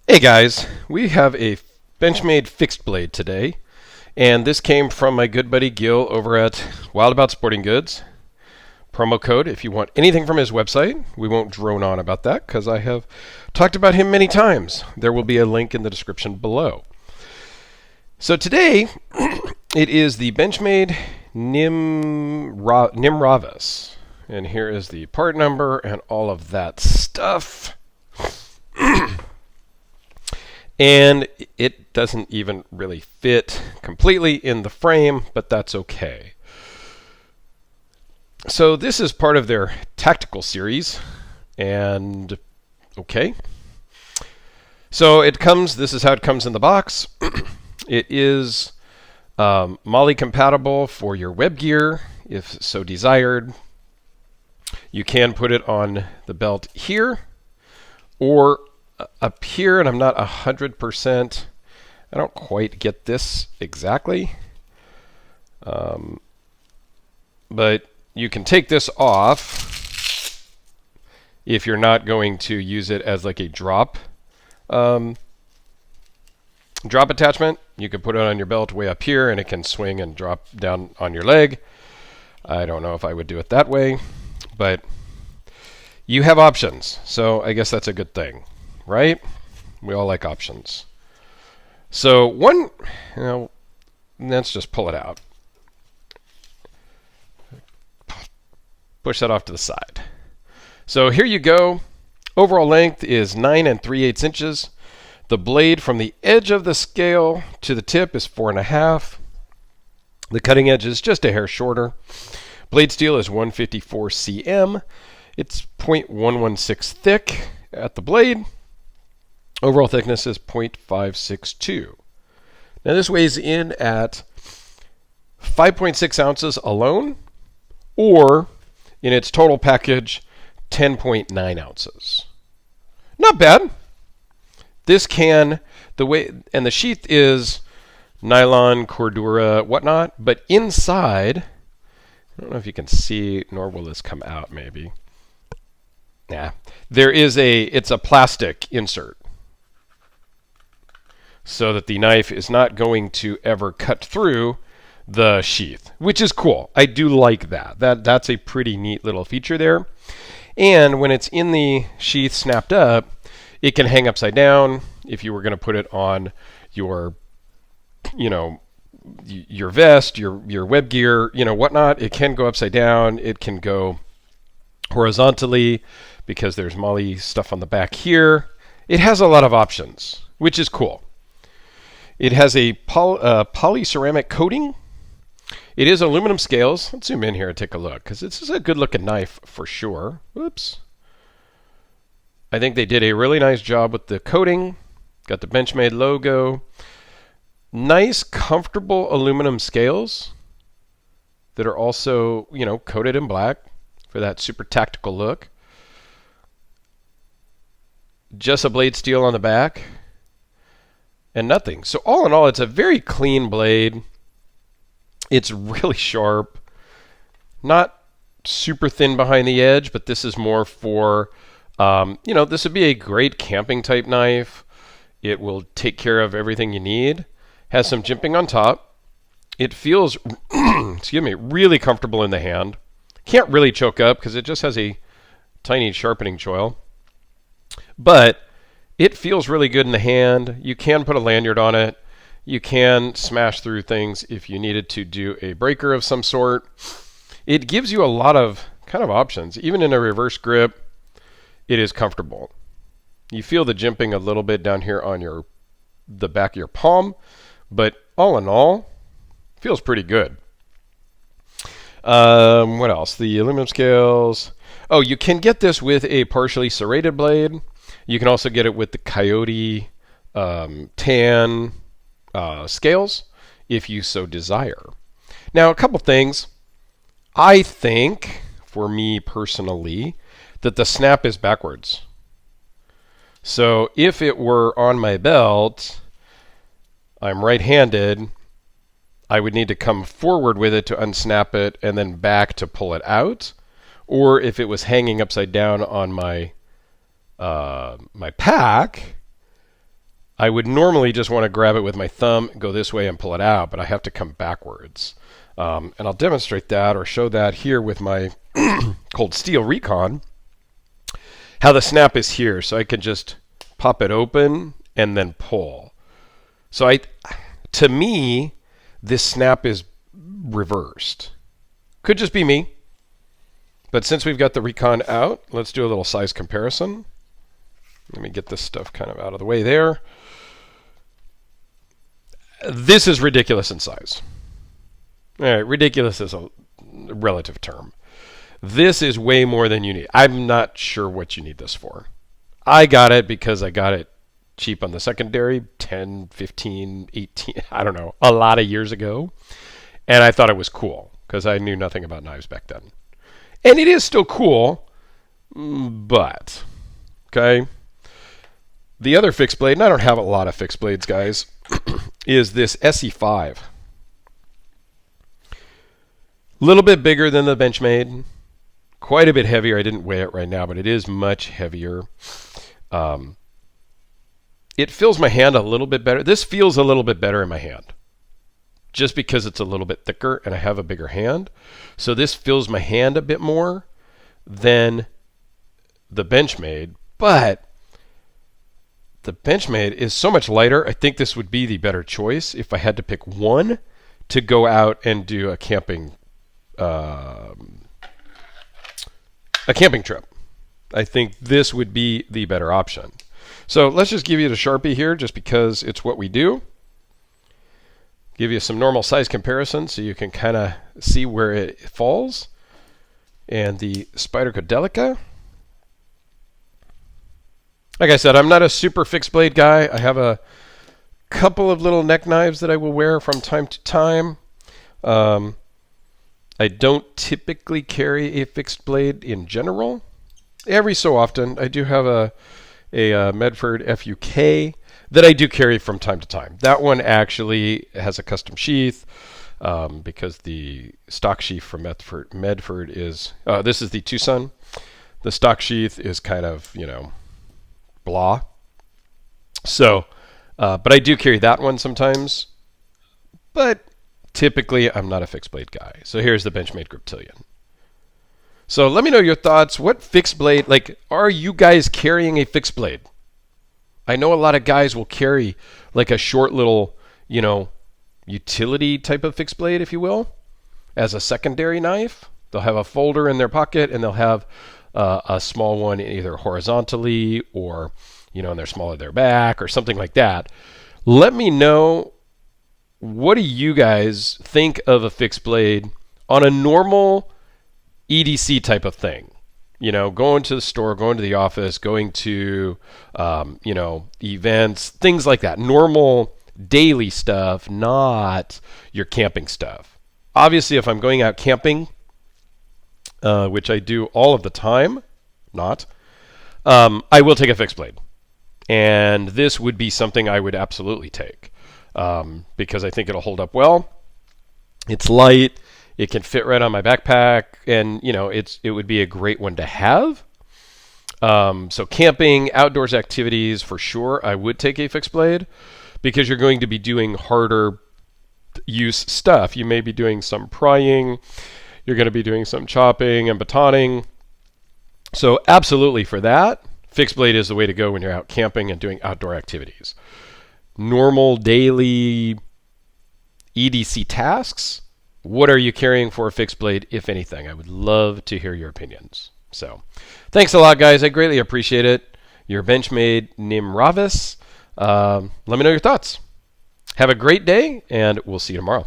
Hey guys, we have a Benchmade fixed blade today, and this came from my good buddy Gil over at Wild About Sporting Goods. Promo code if you want anything from his website. We won't drone on about that because I have talked about him many times. There will be a link in the description below. So today, it is the Benchmade Nimravus. And here is the part number and all of that stuff. And it doesn't even really fit completely in the frame, but that's okay. So this is part of their tactical series, and okay. So this is how it comes in the box. It is MOLLE compatible for your web gear, if so desired. You can put it on the belt here, or up here, and I'm not 100%. I don't quite get this exactly. But you can take this off if you're not going to use it as like a drop attachment. You can put it on your belt way up here, and it can swing and drop down on your leg. I don't know if I would do it that way, but you have options, so I guess that's a good thing. Right? We all like options. So let's just pull it out. Push that off to the side. So here you go. Overall length is 9 3/8 inches. The blade from the edge of the scale to the tip is 4.5. The cutting edge is just a hair shorter. Blade steel is 154 cm. It's 0.116 thick at the blade. Overall thickness is 0.562. Now this weighs in at 5.6 ounces alone, or in its total package, 10.9 ounces. Not bad. The sheath is nylon, cordura, whatnot, but inside, I don't know if you can see, nor will this come out maybe. Yeah, it's a plastic insert, so that the knife is not going to ever cut through the sheath, which is cool. I do like that. That's a pretty neat little feature there. And when it's in the sheath snapped up, it can hang upside down. If you were going to put it on your vest, your web gear, whatnot, it can go upside down. It can go horizontally because there's MOLLE stuff on the back here. It has a lot of options, which is cool. It has a polyceramic coating. It is aluminum scales. Let's zoom in here and take a look, because this is a good looking knife for sure. Whoops. I think they did a really nice job with the coating. Got the Benchmade logo. Nice, comfortable aluminum scales that are also, coated in black for that super tactical look. Just a blade steel on the back. And nothing. So all in all, it's a very clean blade. It's really sharp. Not super thin behind the edge, but this is more for, this would be a great camping type knife. It will take care of everything you need. Has some jimping on top. It feels, really comfortable in the hand. Can't really choke up because it just has a tiny sharpening choil. But it feels really good in the hand. You can put a lanyard on it. You can smash through things if you needed to do a breaker of some sort. It gives you a lot of kind of options. Even in a reverse grip, it is comfortable. You feel the jimping a little bit down here on the back of your palm, but all in all, feels pretty good. What else? The aluminum scales. Oh, you can get this with a partially serrated blade. You can also get it with the Coyote tan scales if you so desire. Now, a couple things. I think, for me personally, that the snap is backwards. So if it were on my belt, I'm right-handed, I would need to come forward with it to unsnap it and then back to pull it out. Or if it was hanging upside down on my my pack, I would normally just want to grab it with my thumb, go this way and pull it out, but I have to come backwards. And I'll demonstrate that or show that here with my Cold Steel Recon, how the snap is here. So I can just pop it open and then pull. So to me, this snap is reversed. Could just be me. But since we've got the Recon out, let's do a little size comparison. Let me get this stuff kind of out of the way there. This is ridiculous in size. All right, ridiculous is a relative term. This is way more than you need. I'm not sure what you need this for. I got it because I got it cheap on the secondary 10, 15, 18, I don't know, a lot of years ago. And I thought it was cool because I knew nothing about knives back then. And it is still cool, but, okay. The other fixed blade, and I don't have a lot of fixed blades, guys, is this SE5. A little bit bigger than the Benchmade. Quite a bit heavier. I didn't weigh it right now, but it is much heavier. It fills my hand a little bit better. This feels a little bit better in my hand, just because it's a little bit thicker and I have a bigger hand. So this fills my hand a bit more than the Benchmade, but the Benchmade is so much lighter. I think this would be the better choice if I had to pick one to go out and do a camping trip. I think this would be the better option. So let's just give you the Sharpie here just because it's what we do. Give you some normal size comparison so you can kind of see where it falls. And the Spyderco Delica. Like I said, I'm not a super fixed blade guy. I have a couple of little neck knives that I will wear from time to time. I don't typically carry a fixed blade in general. Every so often, I do have a Medford FUK that I do carry from time to time. That one actually has a custom sheath because the stock sheath from Medford is, this is the Tucson. The stock sheath is kind of, blah. So, but I do carry that one sometimes. But typically, I'm not a fixed blade guy. So here's the Benchmade Griptilian. So let me know your thoughts. What fixed blade, are you guys carrying a fixed blade? I know a lot of guys will carry like a short little, utility type of fixed blade, if you will, as a secondary knife. They'll have a folder in their pocket and they'll have a small one either horizontally or, and they're smaller their back or something like that. Let me know, what do you guys think of a fixed blade on a normal EDC type of thing? Going to the store, going to the office, going to, events, things like that. Normal daily stuff, not your camping stuff. Obviously, if I'm going out camping, which I do all of the time, I will take a fixed blade. And this would be something I would absolutely take because I think it'll hold up well. It's light. It can fit right on my backpack, and it would be a great one to have. So camping, outdoors activities, for sure, I would take a fixed blade because you're going to be doing harder use stuff. You may be doing some prying. You're going to be doing some chopping and batoning. So absolutely for that, fixed blade is the way to go when you're out camping and doing outdoor activities. Normal daily EDC tasks. What are you carrying for a fixed blade, if anything? I would love to hear your opinions. So, thanks a lot, guys. I greatly appreciate it. Your Benchmade Nimravus. Let me know your thoughts. Have a great day, and we'll see you tomorrow.